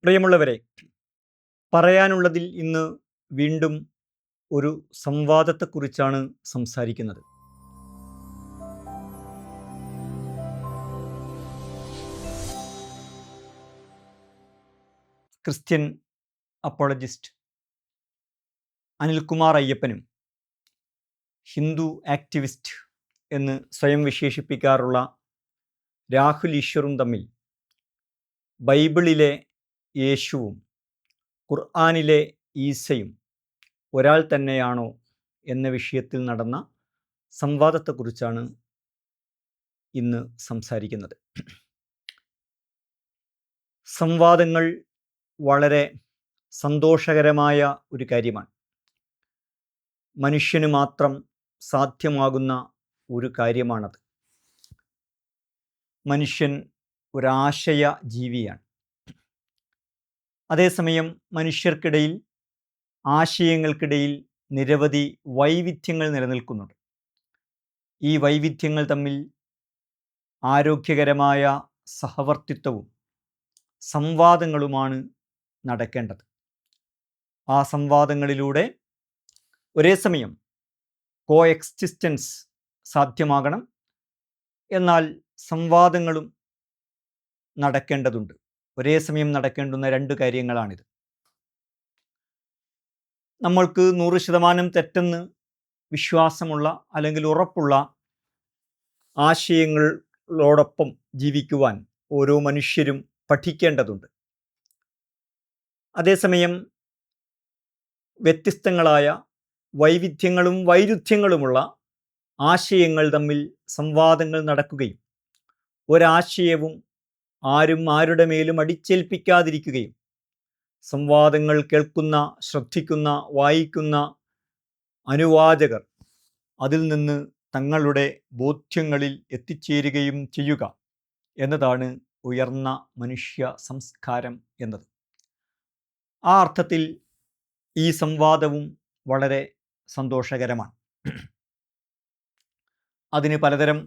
പ്രിയമുള്ളവരെ, പറയാനുള്ളതിൽ ഇന്ന് വീണ്ടും ഒരു സംവാദത്തെക്കുറിച്ചാണ് സംസാരിക്കുന്നത്. ക്രിസ്ത്യൻ അപ്പോളജിസ്റ്റ് അനിൽകുമാർ അയ്യപ്പനും ഹിന്ദു ആക്ടിവിസ്റ്റ് എന്ന് സ്വയം വിശേഷിപ്പിക്കാറുള്ള രാഹുൽ ഈശ്വറും തമ്മിൽ ബൈബിളിലെ യേശുവും ഖുർആനിലെ ഈസയും ഒരാൾ തന്നെയാണോ എന്ന വിഷയത്തിൽ നടന്ന സംവാദത്തെക്കുറിച്ചാണ് ഇന്ന് സംസാരിക്കുന്നത്. സംവാദങ്ങൾ വളരെ സന്തോഷകരമായ ഒരു കാര്യമാണ്. മനുഷ്യന് മാത്രം സാധ്യമാകുന്ന ഒരു കാര്യമാണത്. മനുഷ്യൻ ഒരാശയ ജീവിയാണ്. അതേസമയം മനുഷ്യർക്കിടയിൽ, ആശയങ്ങൾക്കിടയിൽ നിരവധി വൈവിധ്യങ്ങൾ നിലനിൽക്കുന്നുണ്ട്. ഈ വൈവിധ്യങ്ങൾ തമ്മിൽ ആരോഗ്യകരമായ സഹവർത്തിത്വവും സംവാദങ്ങളുമാണ് നടക്കേണ്ടത്. ആ സംവാദങ്ങളിലൂടെ ഒരേ സമയം കോ എക്സിസ്റ്റൻസ് സാധ്യമാകണം. എന്നാൽ സംവാദങ്ങളും നടക്കേണ്ടതുണ്ട്. ഒരേ സമയം നടക്കേണ്ടുന്ന രണ്ട് കാര്യങ്ങളാണിത്. നമ്മൾക്ക് 100% തെറ്റെന്ന് വിശ്വാസമുള്ള അല്ലെങ്കിൽ ഉറപ്പുള്ള ആശയങ്ങളോടൊപ്പം ജീവിക്കുവാൻ ഓരോ മനുഷ്യരും പഠിക്കേണ്ടതുണ്ട്. അതേസമയം വ്യത്യസ്തങ്ങളായ വൈവിധ്യങ്ങളും വൈരുദ്ധ്യങ്ങളുമുള്ള ആശയങ്ങൾ തമ്മിൽ സംവാദങ്ങൾ നടക്കുകയും ഒരാശയവും ആരും ആരുടെ മേലും അടിച്ചേൽപ്പിക്കാതിരിക്കുകയും സംവാദങ്ങൾ കേൾക്കുന്ന, ശ്രദ്ധിക്കുന്ന, വായിക്കുന്ന അനുവാചകർ അതിൽ നിന്ന് തങ്ങളുടെ ബോധ്യങ്ങളിൽ എത്തിച്ചേരുകയും ചെയ്യുക എന്നതാണ് ഉയർന്ന മനുഷ്യ സംസ്കാരം എന്നത്. ആ അർത്ഥത്തിൽ ഈ സംവാദവും വളരെ സന്തോഷകരമാണ്. അതിന് പലതരം,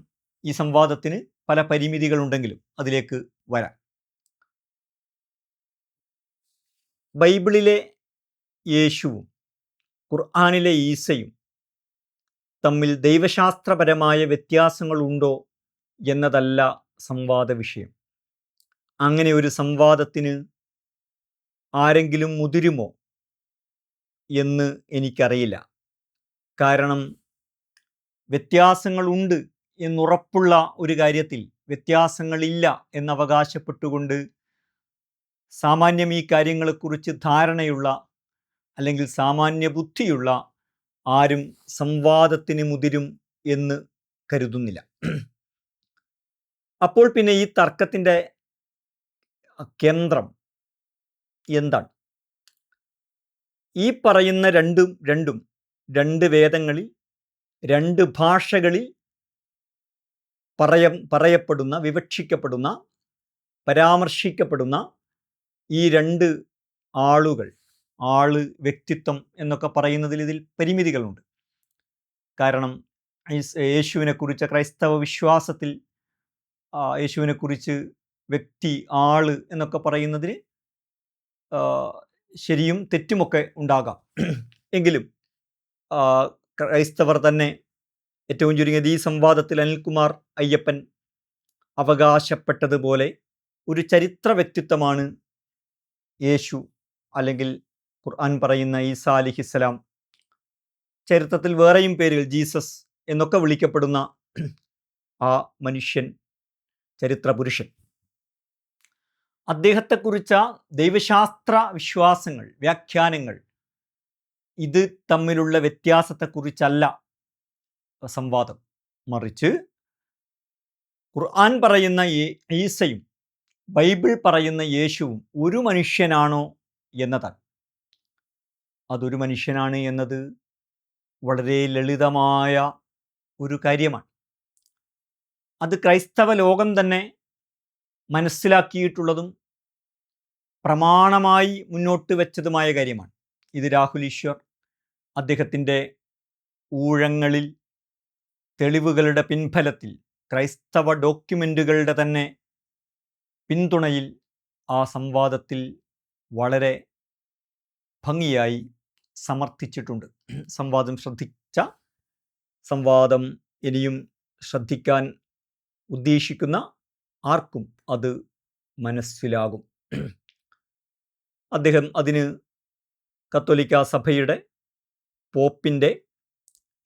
ഈ സംവാദത്തിന് പല പരിമിതികളുണ്ടെങ്കിലും അതിലേക്ക് വരാം. ബൈബിളിലെ യേശുവും ഖുർആനിലെ ഈസയും തമ്മിൽ ദൈവശാസ്ത്രപരമായ വ്യത്യാസങ്ങളുണ്ടോ എന്നതല്ല സംവാദ വിഷയം. അങ്ങനെ ഒരു സംവാദത്തിന് ആരെങ്കിലും മുതിരുമോ എന്ന് എനിക്കറിയില്ല. കാരണം വ്യത്യാസങ്ങളുണ്ട് എന്നുറപ്പുള്ള ഒരു കാര്യത്തിൽ വ്യത്യാസങ്ങളില്ല എന്നവകാശപ്പെട്ടുകൊണ്ട് സാമാന്യം ഈ കാര്യങ്ങളെക്കുറിച്ച് ധാരണയുള്ള അല്ലെങ്കിൽ സാമാന്യ ബുദ്ധിയുള്ള ആരും സംവാദത്തിന് മുതിരും എന്ന് കരുതുന്നില്ല. അപ്പോൾ പിന്നെ ഈ തർക്കത്തിൻ്റെ കേന്ദ്രം എന്താണ്? ഈ പറയുന്ന രണ്ടും രണ്ട് വേദങ്ങളിൽ, രണ്ട് ഭാഷകളിൽ പറയപ്പെടുന്ന, വിവക്ഷിക്കപ്പെടുന്ന, പരാമർശിക്കപ്പെടുന്ന ഈ രണ്ട് ആളുകൾ, വ്യക്തിത്വം എന്നൊക്കെ പറയുന്നതിൽ ഇതിൽ പരിമിതികളുണ്ട്. കാരണം യേശുവിനെക്കുറിച്ച് ക്രൈസ്തവ വിശ്വാസത്തിൽ യേശുവിനെക്കുറിച്ച് വ്യക്തി, ആള് എന്നൊക്കെ പറയുന്നതിന് ശരിയും തെറ്റുമൊക്കെ ഉണ്ടാകാം. എങ്കിലും ക്രൈസ്തവർ തന്നെ ഏറ്റവും ചുരുങ്ങിയത് ഈ സംവാദത്തിൽ അനിൽകുമാർ അയ്യപ്പൻ അവകാശപ്പെട്ടതുപോലെ ഒരു ചരിത്ര വ്യക്തിത്വമാണ് യേശു, അല്ലെങ്കിൽ ഖുർആൻ പറയുന്ന ഈസാ അലിഹിസ്സലാം. ചരിത്രത്തിൽ വേറെയും പേരുകൾ, ജീസസ് എന്നൊക്കെ വിളിക്കപ്പെടുന്ന ആ മനുഷ്യൻ, ചരിത്ര പുരുഷൻ, അദ്ദേഹത്തെക്കുറിച്ച ദൈവശാസ്ത്ര വിശ്വാസങ്ങൾ, വ്യാഖ്യാനങ്ങൾ, ഇത് തമ്മിലുള്ള വ്യത്യാസത്തെക്കുറിച്ചല്ല സംവാദം. മറിച്ച് ഖുർആൻ പറയുന്ന ഈസയും ബൈബിൾ പറയുന്ന യേശുവും ഒരു മനുഷ്യനാണോ എന്നതാണ്. അതൊരു മനുഷ്യനാണ് എന്നത് വളരെ ലളിതമായ ഒരു കാര്യമാണ്. അത് ക്രൈസ്തവ ലോകം തന്നെ മനസ്സിലാക്കിയിട്ടുള്ളതും പ്രമാണമായി മുന്നോട്ട് വെച്ചതുമായ കാര്യമാണ്. ഇത് രാഹുൽ ഈശ്വർ അദ്ദേഹത്തിൻ്റെ ഊഴങ്ങളിൽ, തെളിവുകളുടെ പിൻഫലത്തിൽ, ക്രൈസ്തവ ഡോക്യുമെൻ്റുകളുടെ തന്നെ പിന്തുണയിൽ ആ സംവാദത്തിൽ വളരെ ഭംഗിയായി സമർത്ഥിച്ചിട്ടുണ്ട്. സംവാദം ഇനിയും ശ്രദ്ധിക്കാൻ ഉദ്ദേശിക്കുന്ന ആർക്കും അത് മനസ്സിലാകും. അദ്ദേഹം അതിന് കത്തോലിക്കാ സഭയുടെ പോപ്പിൻ്റെ,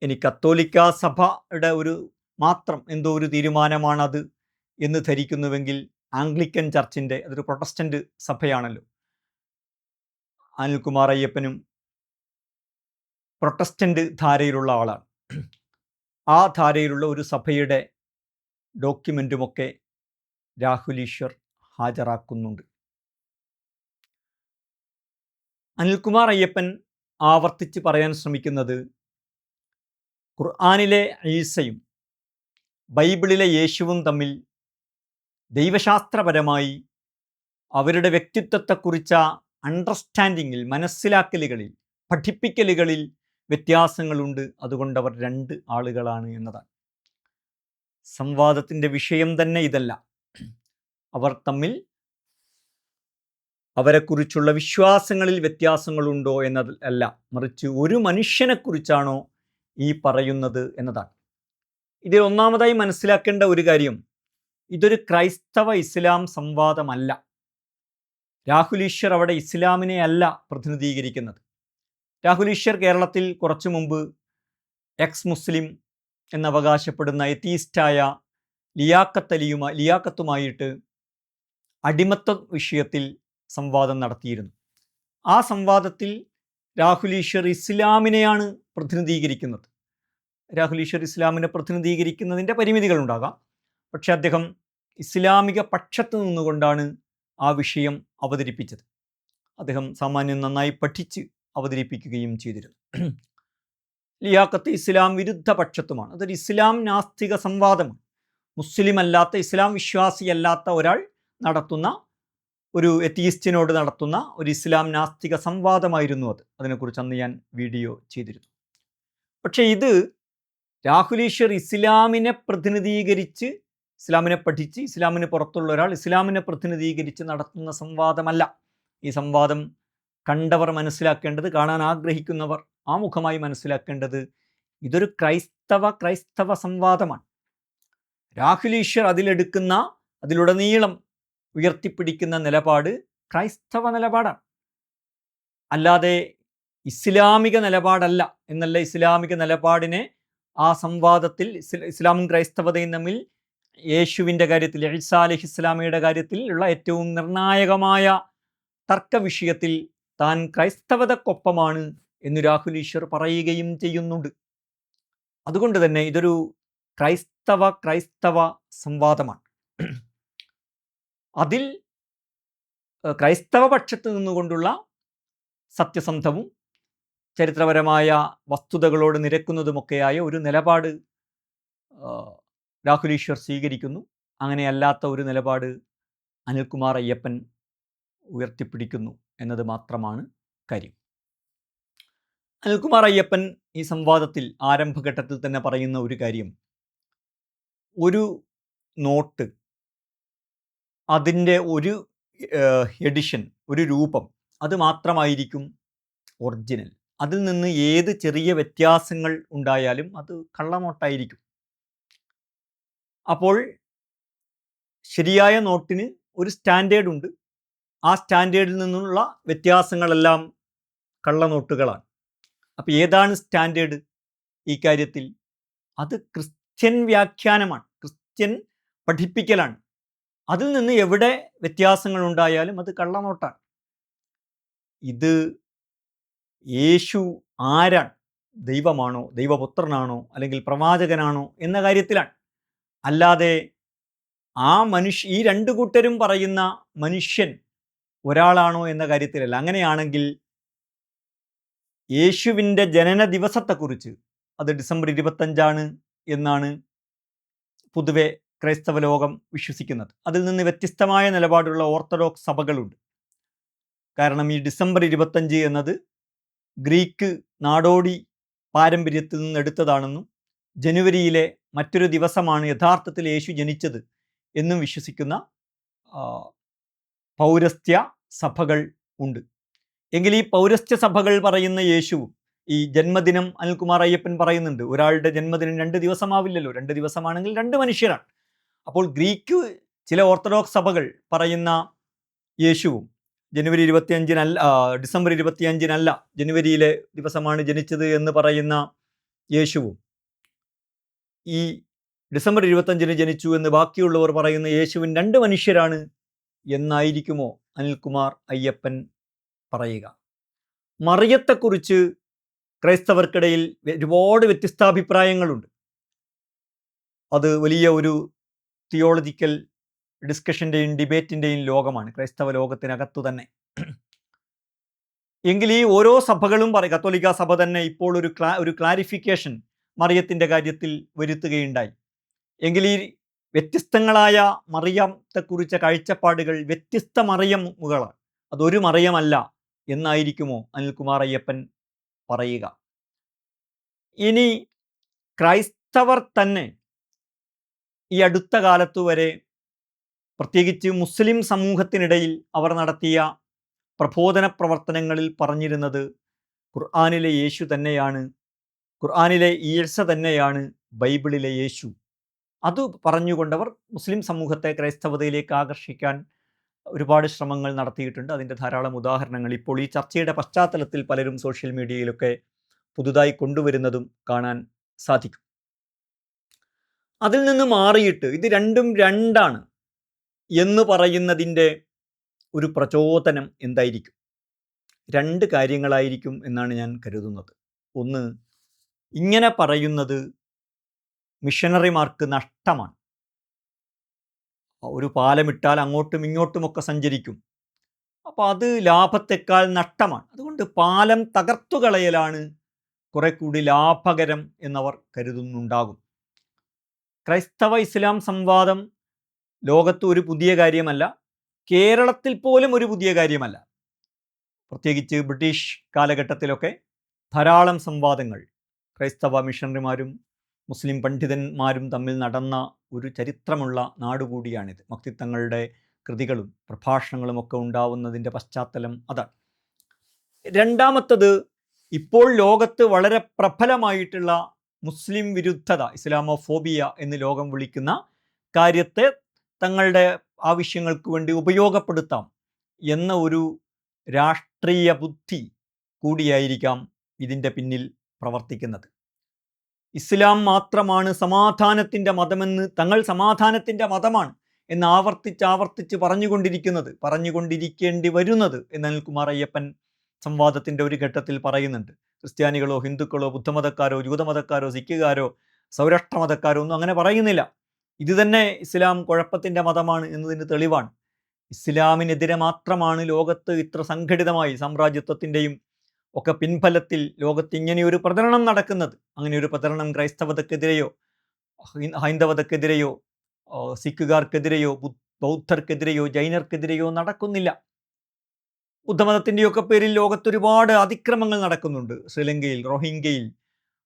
ഇനി കത്തോലിക്കാ സഭയുടെ ഒരു മാത്രം എന്തോ ഒരു തീരുമാനമാണത് എന്ന് ധരിക്കുന്നുവെങ്കിൽ ആംഗ്ലിക്കൻ ചർച്ചിൻ്റെ, അതൊരു പ്രൊട്ടസ്റ്റൻ്റ് സഭയാണല്ലോ, അനിൽകുമാർ അയ്യപ്പനും പ്രൊട്ടസ്റ്റൻ്റ് ധാരയിലുള്ള ആളാണ്. ആ ധാരയിലുള്ള ഒരു സഭയുടെ ഡോക്യുമെൻറ്റുമൊക്കെ രാഹുൽ ഈശ്വർ ഹാജരാക്കുന്നുണ്ട്. അനിൽകുമാർ അയ്യപ്പൻ ആവർത്തിച്ച് പറയാൻ ശ്രമിക്കുന്നത് ഖുർആനിലെ ഈസയും ബൈബിളിലെ യേശുവും തമ്മിൽ ദൈവശാസ്ത്രപരമായി അവരുടെ വ്യക്തിത്വത്തെക്കുറിച്ച അണ്ടർസ്റ്റാൻഡിങ്ങിൽ, മനസ്സിലാക്കലുകളിൽ, പഠിപ്പിക്കലുകളിൽ വ്യത്യാസങ്ങളുണ്ട്. അതുകൊണ്ട് അവർ രണ്ട് ആളുകളാണ് എന്നതാണ്. സംവാദത്തിൻ്റെ വിഷയം തന്നെ ഇതല്ല. അവർ തമ്മിൽ അവരെക്കുറിച്ചുള്ള വിശ്വാസങ്ങളിൽ വ്യത്യാസങ്ങളുണ്ടോ എന്നതല്ല, മറിച്ച് ഒരു മനുഷ്യനെക്കുറിച്ചാണോ ഈ പറയുന്നത് എന്നതാണ്. ഇതിൽ ഒന്നാമതായി മനസ്സിലാക്കേണ്ട ഒരു കാര്യം, ഇതൊരു ക്രൈസ്തവ ഇസ്ലാം സംവാദമല്ല. രാഹുൽ ഈശ്വർ അവിടെ ഇസ്ലാമിനെ അല്ല പ്രതിനിധീകരിക്കുന്നത്. രാഹുൽ ഈശ്വർ കേരളത്തിൽ കുറച്ചു മുമ്പ് എക്സ് മുസ്ലിം എന്നവകാശപ്പെടുന്ന എത്തീസ്റ്റായ ലിയാക്കത്തുമായിട്ട് അടിമത്ത വിഷയത്തിൽ സംവാദം നടത്തിയിരുന്നു. ആ സംവാദത്തിൽ രാഹുൽ ഈശ്വർ ഇസ്ലാമിനെയാണ് പ്രതിനിധീകരിക്കുന്നത്. രാഹുൽ ഈശ്വർ ഇസ്ലാമിനെ പ്രതിനിധീകരിക്കുന്നതിൻ്റെ പരിമിതികളുണ്ടാകാം, പക്ഷെ അദ്ദേഹം ഇസ്ലാമിക പക്ഷത്ത് നിന്നുകൊണ്ടാണ് ആ വിഷയം അവതരിപ്പിച്ചത്. അദ്ദേഹം സാമാന്യം നന്നായി പഠിച്ച് അവതരിപ്പിക്കുകയും ചെയ്തിരുന്നു. ലിയാക്കത്ത് ഇസ്ലാം വിരുദ്ധ പക്ഷത്തുമാണ്. അതൊരു ഇസ്ലാം നാസ്തിക സംവാദമാണ്. മുസ്ലിം അല്ലാത്ത, ഇസ്ലാം വിശ്വാസിയല്ലാത്ത ഒരാൾ നടത്തുന്ന, ഒരു എത്തീസ്റ്റിനോട് നടത്തുന്ന ഒരു ഇസ്ലാം നാസ്തിക സംവാദമായിരുന്നു അത്. അതിനെക്കുറിച്ച് അന്ന് ഞാൻ വീഡിയോ ചെയ്തിരുന്നു. പക്ഷേ ഇത് രാഹുൽ ഈശ്വർ ഇസ്ലാമിനെ പ്രതിനിധീകരിച്ച്, ഇസ്ലാമിനെ പഠിച്ച് ഇസ്ലാമിന് പുറത്തുള്ള ഒരാൾ ഇസ്ലാമിനെ പ്രതിനിധീകരിച്ച് നടത്തുന്ന സംവാദമല്ല. ഈ സംവാദം കണ്ടവർ മനസ്സിലാക്കേണ്ടത്, കാണാൻ ആഗ്രഹിക്കുന്നവർ ആമുഖമായി മനസ്സിലാക്കേണ്ടത്, ഇതൊരു ക്രൈസ്തവ സംവാദമാണ്. രാഹുൽ ഈശ്വർ അതിലുടനീളം ഉയർത്തിപ്പിടിക്കുന്ന നിലപാട് ക്രൈസ്തവ നിലപാടാണ്, അല്ലാതെ ഇസ്ലാമിക നിലപാടല്ല എന്നല്ല. ഇസ്ലാമിക നിലപാടിനെ ആ സംവാദത്തിൽ, ഇസ്ലാമും ക്രൈസ്തവതയും തമ്മിൽ യേശുവിൻ്റെ കാര്യത്തിൽ, ഈസാ അലൈഹിസ്സലാമയുടെ കാര്യത്തിൽ ഉള്ള ഏറ്റവും നിർണായകമായ തർക്ക വിഷയത്തിൽ താൻ ക്രൈസ്തവതക്കൊപ്പമാണ് എന്ന് രാഹുൽ ഈശ്വർ പറയുകയും ചെയ്യുന്നുണ്ട്. അതുകൊണ്ട് തന്നെ ഇതൊരു ക്രൈസ്തവ സംവാദമാണ്. അതിൽ ക്രൈസ്തവ പക്ഷത്ത് നിന്നുകൊണ്ടുള്ള സത്യസന്ധവും ചരിത്രപരമായ വസ്തുതകളോട് നിരക്കുന്നതുമൊക്കെയായ ഒരു നിലപാട് രാഹുൽ ഈശ്വർ സ്വീകരിക്കുന്നു. അങ്ങനെയല്ലാത്ത ഒരു നിലപാട് അനിൽകുമാർ അയ്യപ്പൻ ഉയർത്തിപ്പിടിക്കുന്നു എന്നത് മാത്രമാണ് കാര്യം. അനിൽകുമാർ അയ്യപ്പൻ ഈ സംവാദത്തിൽ ആരംഭഘട്ടത്തിൽ തന്നെ പറയുന്ന ഒരു കാര്യം, ഒരു നോട്ട്, അതിൻ്റെ ഒരു എഡിഷൻ, ഒരു രൂപം, അത് മാത്രമായിരിക്കും ഒറിജിനൽ. അതിൽ നിന്ന് ഏത് ചെറിയ വ്യത്യാസങ്ങൾ ഉണ്ടായാലും അത് കള്ളനോട്ടായിരിക്കും. അപ്പോൾ ശരിയായ നോട്ടിന് ഒരു സ്റ്റാൻഡേർഡ് ഉണ്ട്. ആ സ്റ്റാൻഡേർഡിൽ നിന്നുള്ള വ്യത്യാസങ്ങളെല്ലാം കള്ളനോട്ടുകളാണ്. അപ്പോൾ ഏതാണ് സ്റ്റാൻഡേർഡ് ഈ കാര്യത്തിൽ? അത് ക്രിസ്ത്യൻ വ്യാഖ്യാനമാണ്, ക്രിസ്ത്യൻ പഠിപ്പിക്കലാണ്. അതിൽ നിന്ന് എവിടെ വ്യത്യാസങ്ങൾ ഉണ്ടായാലും അത് കള്ളനോട്ടാണ്. ഇത് യേശു ആരാണ്, ദൈവമാണോ, ദൈവപുത്രനാണോ, അല്ലെങ്കിൽ പ്രവാചകനാണോ എന്ന കാര്യത്തിലാണ്. അല്ലാതെ ഈ രണ്ടു കൂട്ടരും പറയുന്ന മനുഷ്യൻ ഒരാളാണോ എന്ന കാര്യത്തിലല്ല. അങ്ങനെയാണെങ്കിൽ യേശുവിൻ്റെ ജനന ദിവസത്തെക്കുറിച്ച്, അത് ഡിസംബർ 25 എന്നാണ് പൊതുവെ ക്രൈസ്തവ ലോകം വിശ്വസിക്കുന്നത്. അതിൽ നിന്ന് വ്യത്യസ്തമായ നിലപാടുള്ള ഓർത്തഡോക്സ് സഭകളുണ്ട്. കാരണം ഈ ഡിസംബർ 25 എന്നത് ഗ്രീക്ക് നാടോടി പാരമ്പര്യത്തിൽ നിന്ന് എടുത്തതാണെന്നും ജനുവരിയിലെ മറ്റൊരു ദിവസമാണ് യഥാർത്ഥത്തിൽ യേശു ജനിച്ചത് എന്നും വിശ്വസിക്കുന്ന പൗരസ്ത്യ സഭകൾ ഉണ്ട്. എങ്കിൽ ഈ പൗരസ്ത്യ സഭകൾ പറയുന്ന യേശുവും ഈ ജന്മദിനം അനിൽകുമാർ അയ്യപ്പൻ പറയുന്നുണ്ട്, ഒരാളുടെ ജന്മദിനം 2 ദിവസമാവില്ലല്ലോ, 2 ദിവസമാണെങ്കിൽ 2 മനുഷ്യരാണ്. അപ്പോൾ ഗ്രീക്ക് ചില ഓർത്തഡോക്സ് സഭകൾ പറയുന്ന യേശുവും ജനുവരി 25-നല്ല, ഡിസംബർ 25-നല്ല, ജനുവരിയിലെ ദിവസമാണ് ജനിച്ചത് എന്ന് പറയുന്ന യേശുവും ഈ ഡിസംബർ 25-ന് ജനിച്ചു എന്ന് ബാക്കിയുള്ളവർ പറയുന്ന യേശുവിൻ 2 മനുഷ്യരാണ് എന്നായിരിക്കുമോ അനിൽകുമാർ അയ്യപ്പൻ പറയുക? മറിയത്തെക്കുറിച്ച് ക്രൈസ്തവർക്കിടയിൽ ഒരുപാട് വ്യത്യസ്താഭിപ്രായങ്ങളുണ്ട്. അത് വലിയ ഒരു തിയോളജിക്കൽ ഡിസ്കഷൻ്റെയും ഡിബേറ്റിൻ്റെയും ലോകമാണ്, ക്രൈസ്തവ ലോകത്തിനകത്തു തന്നെ. എങ്കിൽ ഈ ഓരോ സഭകളും കത്തോലിക്ക സഭ തന്നെ ഇപ്പോൾ ഒരു ക്ലാരിഫിക്കേഷൻ മറിയത്തിൻ്റെ കാര്യത്തിൽ വരുത്തുകയുണ്ടായി. എങ്കിൽ ഈ വ്യത്യസ്തങ്ങളായ മറിയത്തെക്കുറിച്ച കാഴ്ചപ്പാടുകൾ വ്യത്യസ്ത മറിയമുകളാണ്, അതൊരു മറിയമല്ല എന്നായിരിക്കുമോ അനിൽകുമാർ അയ്യപ്പൻ പറയുക? ഇനി ക്രൈസ്തവർ തന്നെ ഈ അടുത്ത കാലത്തു വരെ, പ്രത്യേകിച്ച് മുസ്ലിം സമൂഹത്തിനിടയിൽ അവർ നടത്തിയ പ്രബോധന പ്രവർത്തനങ്ങളിൽ പറഞ്ഞിരുന്നത് ഖുർആനിലെ യേശു തന്നെയാണ്, ഖുർആനിലെ ഈസ തന്നെയാണ് ബൈബിളിലെ യേശു. അത് പറഞ്ഞുകൊണ്ടവർ മുസ്ലിം സമൂഹത്തെ ക്രൈസ്തവതയിലേക്ക് ആകർഷിക്കാൻ ഒരുപാട് ശ്രമങ്ങൾ നടത്തിയിട്ടുണ്ട്. അതിൻ്റെ ധാരാളം ഉദാഹരണങ്ങൾ ഇപ്പോൾ ഈ ചർച്ചയുടെ പശ്ചാത്തലത്തിൽ പലരും സോഷ്യൽ മീഡിയയിലൊക്കെ പുതുതായി കൊണ്ടുവരുന്നതും കാണാൻ സാധിക്കും. അതിൽ നിന്ന് മാറിയിട്ട് ഇത് രണ്ടും രണ്ടാണ് എന്ന് പറയുന്നതിൻ്റെ ഒരു പ്രചോദനം എന്തായിരിക്കും? 2 കാര്യങ്ങളായിരിക്കും എന്നാണ് ഞാൻ കരുതുന്നത്. ഒന്ന്, ഇങ്ങനെ പറയുന്നത് മിഷനറിമാർക്ക് നഷ്ടമാണ്. ഒരു പാലമിട്ടാൽ അങ്ങോട്ടും ഇങ്ങോട്ടുമൊക്കെ സഞ്ചരിക്കും, അപ്പോൾ അത് ലാഭത്തെക്കാൾ നഷ്ടമാണ്. അതുകൊണ്ട് പാലം തകർത്തു കളയലാണ് കുറെ കൂടി ലാഭകരം എന്നവർ കരുതുന്നുണ്ടാകും. ക്രൈസ്തവ ഇസ്ലാം സംവാദം ലോകത്ത് ഒരു പുതിയ കാര്യമല്ല, കേരളത്തിൽ പോലും ഒരു പുതിയ കാര്യമല്ല. പ്രത്യേകിച്ച് ബ്രിട്ടീഷ് കാലഘട്ടത്തിലൊക്കെ ധാരാളം സംവാദങ്ങൾ ക്രൈസ്തവ മിഷണറിമാരും മുസ്ലിം പണ്ഡിതന്മാരും തമ്മിൽ നടന്ന ഒരു ചരിത്രമുള്ള നാടുകൂടിയാണിത്. മക്തിത്തങ്ങളുടെ കൃതികളും പ്രഭാഷണങ്ങളും ഒക്കെ ഉണ്ടാവുന്നതിൻ്റെ പശ്ചാത്തലം അതാണ്. രണ്ടാമത്തത്, ഇപ്പോൾ ലോകത്ത് വളരെ പ്രബലമായിട്ടുള്ള മുസ്ലിം വിരുദ്ധത, ഇസ്ലാമോഫോബിയ എന്ന് ലോകം വിളിക്കുന്ന കാര്യത്തെ തങ്ങളുടെ ആവശ്യങ്ങൾക്ക് വേണ്ടി ഉപയോഗപ്പെടുത്താം എന്ന ഒരു രാഷ്ട്രീയ ബുദ്ധി കൂടിയായിരിക്കാം ഇതിൻ്റെ പിന്നിൽ പ്രവർത്തിക്കുന്നത്. ഇസ്ലാം മാത്രമാണ് സമാധാനത്തിൻ്റെ മതമെന്ന്, തങ്ങൾ സമാധാനത്തിൻ്റെ മതമാണ് എന്ന് ആവർത്തിച്ച് പറഞ്ഞുകൊണ്ടിരിക്കേണ്ടി വരുന്നത് എന്ന് അനിൽകുമാർ അയ്യപ്പൻ സംവാദത്തിൻ്റെ ഒരു ഘട്ടത്തിൽ പറയുന്നുണ്ട്. ക്രിസ്ത്യാനികളോ ഹിന്ദുക്കളോ ബുദ്ധമതക്കാരോ ജൂതമതക്കാരോ സിഖുകാരോ സൗരാഷ്ട്രമതക്കാരോ ഒന്നും അങ്ങനെ പറയുന്നില്ല. ഇത് തന്നെ ഇസ്ലാം കുഴപ്പത്തിൻ്റെ മതമാണ് എന്നതിന് തെളിവാണ്. ഇസ്ലാമിനെതിരെ മാത്രമാണ് ലോകത്ത് ഇത്ര സംഘടിതമായി സാമ്രാജ്യത്വത്തിൻ്റെയും ഒക്കെ പിൻഫലത്തിൽ ലോകത്ത് ഇങ്ങനെയൊരു പ്രചരണം നടക്കുന്നത്. അങ്ങനെ ഒരു പ്രചരണം ക്രൈസ്തവതക്കെതിരെയോ ഹൈന്ദവതക്കെതിരെയോ സിഖുകാർക്കെതിരെയോ ബൗദ്ധർക്കെതിരെയോ ജൈനർക്കെതിരെയോ നടക്കുന്നില്ല. ബുദ്ധമതത്തിൻ്റെയൊക്കെ പേരിൽ ലോകത്തൊരുപാട് അതിക്രമങ്ങൾ നടക്കുന്നുണ്ട്. ശ്രീലങ്കയിൽ, റോഹിംഗ്യയിൽ,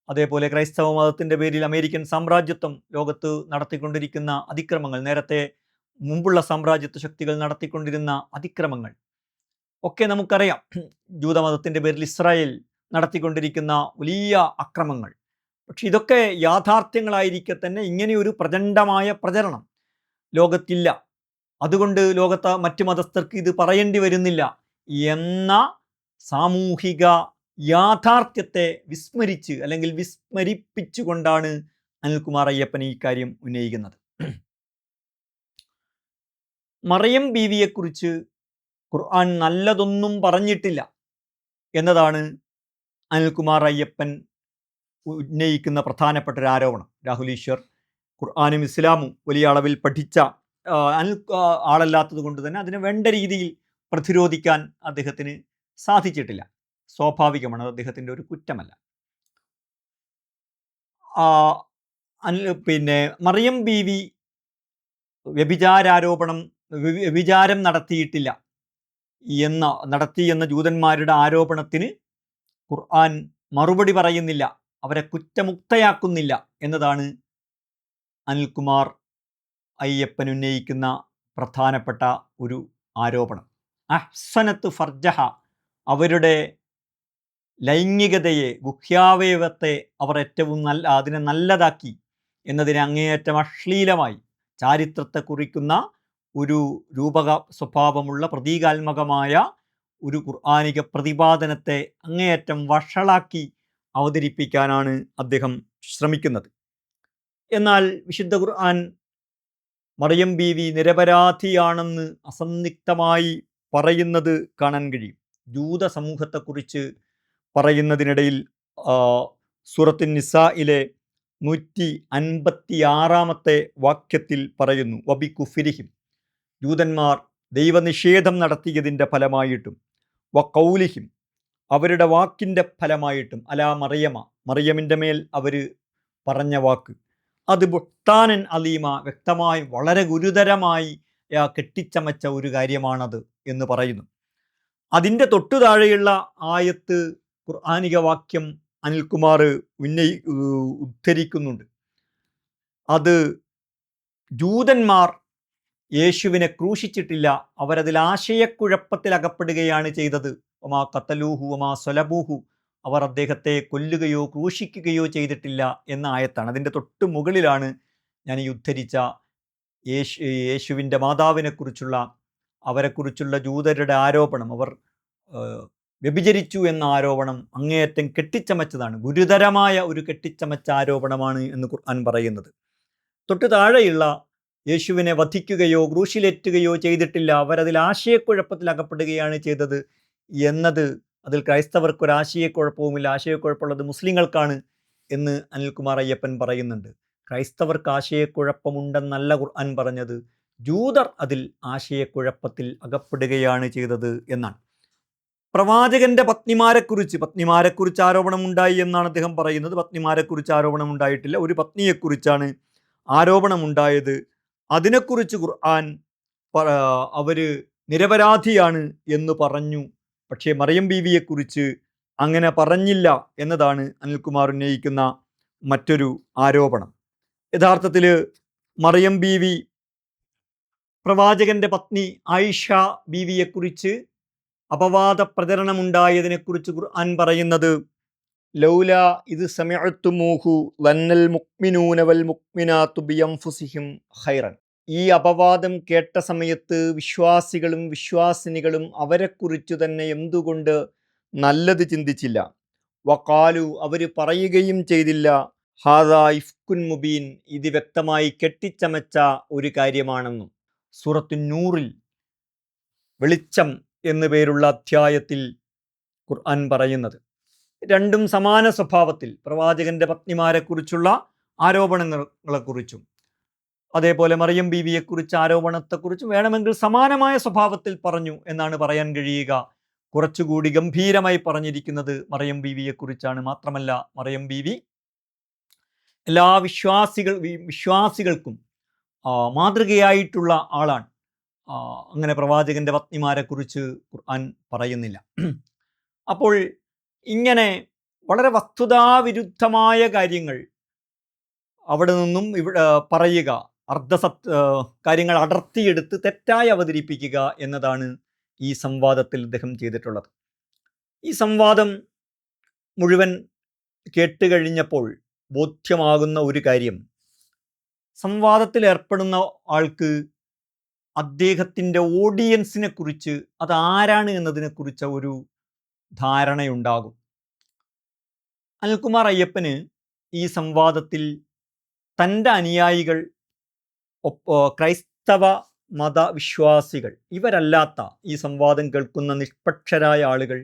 അതേപോലെ ക്രൈസ്തവ മതത്തിൻ്റെ പേരിൽ അമേരിക്കൻ സാമ്രാജ്യത്വം ലോകത്ത് നടത്തിക്കൊണ്ടിരിക്കുന്ന അതിക്രമങ്ങൾ, നേരത്തെ മുമ്പുള്ള സാമ്രാജ്യത്വ ശക്തികൾ നടത്തിക്കൊണ്ടിരുന്ന അതിക്രമങ്ങൾ ഒക്കെ നമുക്കറിയാം. ജൂതമതത്തിൻ്റെ പേരിൽ ഇസ്രായേൽ നടത്തിക്കൊണ്ടിരിക്കുന്ന വലിയ അക്രമങ്ങൾ. പക്ഷെ ഇതൊക്കെ യാഥാർത്ഥ്യങ്ങളായിരിക്കെ തന്നെ ഇങ്ങനെയൊരു പ്രചണ്ഡമായ പ്രചരണം ലോകത്തില്ല. അതുകൊണ്ട് ലോകത്തെ മറ്റ് മതസ്ഥർക്ക് ഇത് പറയേണ്ടി വരുന്നില്ല എന്ന സാമൂഹിക യാഥാർത്ഥ്യത്തെ വിസ്മരിച്ച് അല്ലെങ്കിൽ വിസ്മരിപ്പിച്ചുകൊണ്ടാണ് അനിൽകുമാർ അയ്യപ്പൻ ഈ കാര്യം ഉന്നയിക്കുന്നത്. മറിയം ബീവിയെക്കുറിച്ച് ഖുർആൻ നല്ലതൊന്നും പറഞ്ഞിട്ടില്ല എന്നതാണ് അനിൽകുമാർ അയ്യപ്പൻ ഉന്നയിക്കുന്ന പ്രധാനപ്പെട്ട ഒരു ആരോപണം. രാഹുൽ ഈശ്വർ ഖുർആനും ഇസ്ലാമും വലിയ അളവിൽ പഠിച്ച ആളല്ലാത്തത് കൊണ്ട് തന്നെ അതിനെ വേണ്ട രീതിയിൽ പ്രതിരോധിക്കാൻ അദ്ദേഹത്തിന് സാധിച്ചിട്ടില്ല. സ്വാഭാവികമാണ്, അത് അദ്ദേഹത്തിൻ്റെ ഒരു കുറ്റമല്ല. പിന്നെ മറിയം ബീവി വ്യഭിചാരം നടത്തിയിട്ടില്ല നടത്തിയെന്ന ജൂതന്മാരുടെ ആരോപണത്തിന് ഖുർആൻ മറുപടി പറയുന്നില്ല, അവരെ കുറ്റമുക്തയാക്കുന്നില്ല എന്നതാണ് അനിൽകുമാർ അയ്യപ്പൻ ഉന്നയിക്കുന്ന പ്രധാനപ്പെട്ട ഒരു ആരോപണം. അഹ്സനത്ത് ഫർജഹ, അവരുടെ ലൈംഗികതയെ, ഗുഹ്യാവയവത്തെ അവർ ഏറ്റവും അതിനെ നല്ലതാക്കി എന്നതിനെ അങ്ങേയറ്റം അശ്ലീലമായി ചാരിത്രത്തെ കുറിക്കുന്ന ഒരു രൂപക സ്വഭാവമുള്ള പ്രതീകാത്മകമായ ഒരു ഖുർആനിക പ്രതിപാദനത്തെ അങ്ങേയറ്റം വഷളാക്കി അവതരിപ്പിക്കാനാണ് അദ്ദേഹം ശ്രമിക്കുന്നത്. എന്നാൽ വിശുദ്ധ ഖുർആൻ മറിയം ബീവി നിരപരാധിയാണെന്ന് അസന്നിഗ്ധമായി പറയുന്നത് കാണാൻ കഴിയും. ജൂത സമൂഹത്തെക്കുറിച്ച് പറയുന്നതിനിടയിൽ സൂറത്തുൻ നിസായിലെ 156 വാക്യത്തിൽ പറയുന്നു, വബി കുഫിരിഹിം, ജൂതന്മാർ ദൈവനിഷേധം നടത്തിയതിൻ്റെ ഫലമായിട്ടും, വ കൗലിഹിം, അവരുടെ വാക്കിൻ്റെ ഫലമായിട്ടും, അലാ മറിയമ, മറിയമിൻ്റെ മേൽ അവർ പറഞ്ഞ വാക്ക്, അത് ബുഹ്താനൻ അലീമ, വ്യക്തമായി വളരെ ഗുരുതരമായി കെട്ടിച്ചമച്ച ഒരു കാര്യമാണത് എന്ന് പറയുന്നു. അതിൻ്റെ തൊട്ടു താഴെയുള്ള ആയത്ത് ഖുർആനിക വാക്യം അനിൽകുമാർ ഉദ്ധരിക്കുന്നുണ്ട്. അത് ജൂതന്മാർ യേശുവിനെ ക്രൂശിച്ചിട്ടില്ല, അവരതിൽ ആശയക്കുഴപ്പത്തിൽ അകപ്പെടുകയാണ് ചെയ്തത്. ഒമാ ഖതലൂഹു ഒമാ സ്വലബൂഹു, അവർ അദ്ദേഹത്തെ കൊല്ലുകയോ ക്രൂശിക്കുകയോ ചെയ്തിട്ടില്ല എന്ന ആയത്താണ്. അതിൻ്റെ തൊട്ട് മുകളിലാണ് ഞാൻ ഈ ഉദ്ധരിച്ച യേശുവിൻ്റെ മാതാവിനെക്കുറിച്ചുള്ള അവരെക്കുറിച്ചുള്ള ജൂതരുടെ ആരോപണം, അവർ വ്യഭിചരിച്ചു എന്ന ആരോപണം അങ്ങേയറ്റം കെട്ടിച്ചമച്ചതാണ്, ഗുരുതരമായ ഒരു കെട്ടിച്ചമച്ച ആരോപണമാണ് എന്ന് ഖുർആൻ പറയുന്നത്. തൊട്ട് താഴെയുള്ള യേശുവിനെ വധിക്കുകയോ ക്രൂശിലേറ്റുകയോ ചെയ്തിട്ടില്ല, അവരതിൽ ആശയക്കുഴപ്പത്തിൽ അകപ്പെടുകയാണ് ചെയ്തത് എന്നത്, അതിൽ ക്രൈസ്തവർക്കൊരാശയക്കുഴപ്പവുമില്ല, ആശയക്കുഴപ്പമുള്ളത് മുസ്ലിങ്ങൾക്കാണ് എന്ന് അനിൽകുമാർ അയ്യപ്പൻ പറയുന്നുണ്ട്. ക്രൈസ്തവർക്ക് ആശയക്കുഴപ്പമുണ്ടെന്നല്ല ഖുർആൻ പറഞ്ഞത്, ജൂതർ അതിൽ ആശയക്കുഴപ്പത്തിൽ അകപ്പെടുകയാണ് ചെയ്തത് എന്നാണ്. പ്രവാചകന്റെ പത്നിമാരെക്കുറിച്ച് ആരോപണമുണ്ടായി എന്നാണ് അദ്ദേഹം പറയുന്നത്. പത്നിമാരെക്കുറിച്ച് ആരോപണമുണ്ടായിട്ടില്ല, ഒരു പത്നിയെക്കുറിച്ചാണ് ആരോപണമുണ്ടായത്. അതിനെക്കുറിച്ച് ഖുർആൻ അവർ നിരപരാധിയാണ് എന്ന് പറഞ്ഞു. പക്ഷേ മറിയം ബീവിയെക്കുറിച്ച് അങ്ങനെ പറഞ്ഞില്ല എന്നതാണ് അനിൽകുമാർ ഉന്നയിക്കുന്ന മറ്റൊരു ആരോപണം. യഥാർത്ഥത്തിൽ മറിയം ബീവി പ്രവാചകന്റെ പത്നി ആയിഷ ബീവിയെക്കുറിച്ച് അപവാദ പ്രചരണമുണ്ടായതിനെക്കുറിച്ച് ഖുർആൻ പറയുന്നത്, ലൗല ഇത് സമിഅ്തുമൂഹു വന്നൽ മുഅ്മിനൂന വൽ മുഅ്മിനാതു ബിഅൻഫുസിഹിം ഖൈറൻ. ഈ അപവാദം കേട്ട സമയത്ത് വിശ്വാസികളും വിശ്വാസിനികളും അവരെക്കുറിച്ചു തന്നെ എന്തുകൊണ്ട് നല്ലത് ചിന്തിച്ചില്ല. വഖാലു, അവർ പറയുകയും ചെയ്തില്ല, ഹാദാ ഇഫ്കുൻ മുബീൻ, ഇത് വ്യക്തമായി കെട്ടിച്ചമച്ച ഒരു കാര്യമാണെന്നും. സൂറത്തുൻ നൂറിൽ വെളിച്ചം എന്നു പേരുള്ള അധ്യായത്തിൽ ഖുർആൻ പറയുന്നത്. രണ്ടും സമാന സ്വഭാവത്തിൽ, പ്രവാചകന്റെ പത്നിമാരെക്കുറിച്ചുള്ള ആരോപണങ്ങളെക്കുറിച്ചും അതേപോലെ മറിയം ബീവിയെക്കുറിച്ച് ആരോപണത്തെക്കുറിച്ചും വേണമെങ്കിൽ സമാനമായ സ്വഭാവത്തിൽ പറഞ്ഞു എന്നാണ് പറയാൻ കഴിയുക. കുറച്ചുകൂടി ഗംഭീരമായി പറഞ്ഞിരിക്കുന്നത് മറിയം ബീവിയെക്കുറിച്ചാണ്. മാത്രമല്ല, മറിയം ബീവി എല്ലാ വിശ്വാസികൾക്കും മാതൃകയായിട്ടുള്ള ആളാണ്. അങ്ങനെ പ്രവാചകന്റെ പത്നിമാരെക്കുറിച്ച് ഖുർആൻ പറയുന്നില്ല. അപ്പോൾ ഇങ്ങനെ വളരെ വസ്തുതാവിരുദ്ധമായ കാര്യങ്ങൾ അവിടെ നിന്നും ഇവിടെ പറയുക, കാര്യങ്ങൾ അടർത്തിയെടുത്ത് തെറ്റായി അവതരിപ്പിക്കുക എന്നതാണ് ഈ സംവാദത്തിൽ അദ്ദേഹം ചെയ്തിട്ടുള്ളത്. ഈ സംവാദം മുഴുവൻ കേട്ടുകഴിഞ്ഞപ്പോൾ ബോധ്യമാകുന്ന ഒരു കാര്യം, സംവാദത്തിൽ ഏർപ്പെടുന്ന ആൾക്ക് അദ്ദേഹത്തിൻ്റെ ഓഡിയൻസിനെ കുറിച്ച്, അതാരാണ് എന്നതിനെക്കുറിച്ച ഒരു ധാരണയുണ്ടാകും. അനിൽകുമാർ അയ്യപ്പന് ഈ സംവാദത്തിൽ തൻ്റെ അനുയായികൾ, ക്രൈസ്തവ മതവിശ്വാസികൾ, ഇവരല്ലാത്ത ഈ സംവാദം കേൾക്കുന്ന നിഷ്പക്ഷരായ ആളുകൾ,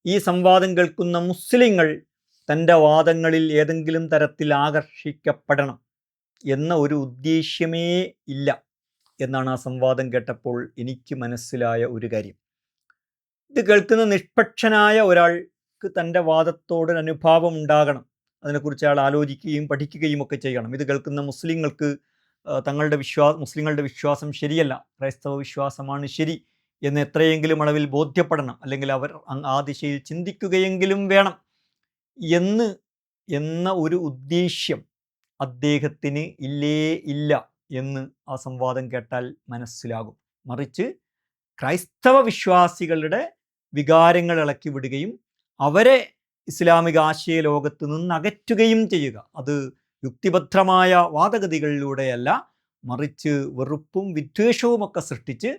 ഈ സംവാദം കേൾക്കുന്ന മുസ്ലിങ്ങൾ തൻ്റെ വാദങ്ങളിൽ ഏതെങ്കിലും തരത്തിൽ ആകർഷിക്കപ്പെടണം എന്ന ഒരു ഉദ്ദേശ്യമേ ഇല്ല എന്നാണ് ആ സംവാദം കേട്ടപ്പോൾ എനിക്ക് മനസ്സിലായ ഒരു കാര്യം. ഇത് കേൾക്കുന്ന നിഷ്പക്ഷനായ ഒരാൾക്ക് തൻ്റെ വാദത്തോടൊരു അനുഭാവം ഉണ്ടാകണം, അതിനെക്കുറിച്ച് അയാൾ ആലോചിക്കുകയും പഠിക്കുകയും ഒക്കെ ചെയ്യണം. ഇത് കേൾക്കുന്ന മുസ്ലിങ്ങൾക്ക് മുസ്ലിങ്ങളുടെ വിശ്വാസം ശരിയല്ല, ക്രൈസ്തവ വിശ്വാസമാണ് ശരി എന്ന് എത്രയെങ്കിലും അളവിൽ ബോധ്യപ്പെടണം, അല്ലെങ്കിൽ അവർ ആ ദിശയിൽ ചിന്തിക്കുകയെങ്കിലും വേണം എന്ന ഒരു ഉദ്ദേശ്യം അദ്ദേഹത്തിന് ഇല്ല എന്ന് ആ സംവാദം കേട്ടാൽ മനസ്സിലാകും. മറിച്ച് ക്രൈസ്തവ വിശ്വാസികളുടെ വികാരങ്ങൾ ഇളക്കി വിടുകയും അവരെ ഇസ്ലാമിക ആശയ ലോകത്ത് നിന്ന് അകറ്റുകയും ചെയ്യുക. അത് യുക്തിഭദ്രമായ വാദഗതികളിലൂടെയല്ല, മറിച്ച് വെറുപ്പും വിദ്വേഷവുമൊക്കെ സൃഷ്ടിച്ച്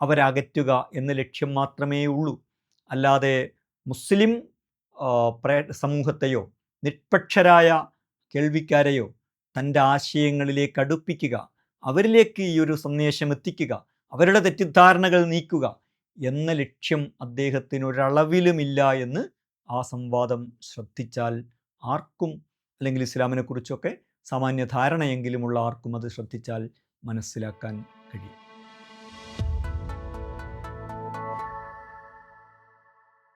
അവരകറ്റുക എന്ന ലക്ഷ്യം മാത്രമേ ഉള്ളൂ. അല്ലാതെ മുസ്ലിം സമൂഹത്തെയോ നിഷ്പക്ഷരായ കേൾവിക്കാരെയോ തൻ്റെ ആശയങ്ങളിലേക്ക് അടുപ്പിക്കുക, അവരിലേക്ക് ഈ ഒരു സന്ദേശം എത്തിക്കുക, അവരുടെ തെറ്റിദ്ധാരണകൾ നീക്കുക എന്ന ലക്ഷ്യം അദ്ദേഹത്തിന് ഒരളവിലുമില്ല എന്ന് ആ സംവാദം ശ്രദ്ധിച്ചാൽ ആർക്കും, അല്ലെങ്കിൽ ഇസ്ലാമിനെ കുറിച്ചൊക്കെ സാമാന്യ ധാരണയെങ്കിലുമുള്ള ആർക്കും അത് ശ്രദ്ധിച്ചാൽ മനസ്സിലാക്കാൻ കഴിയും.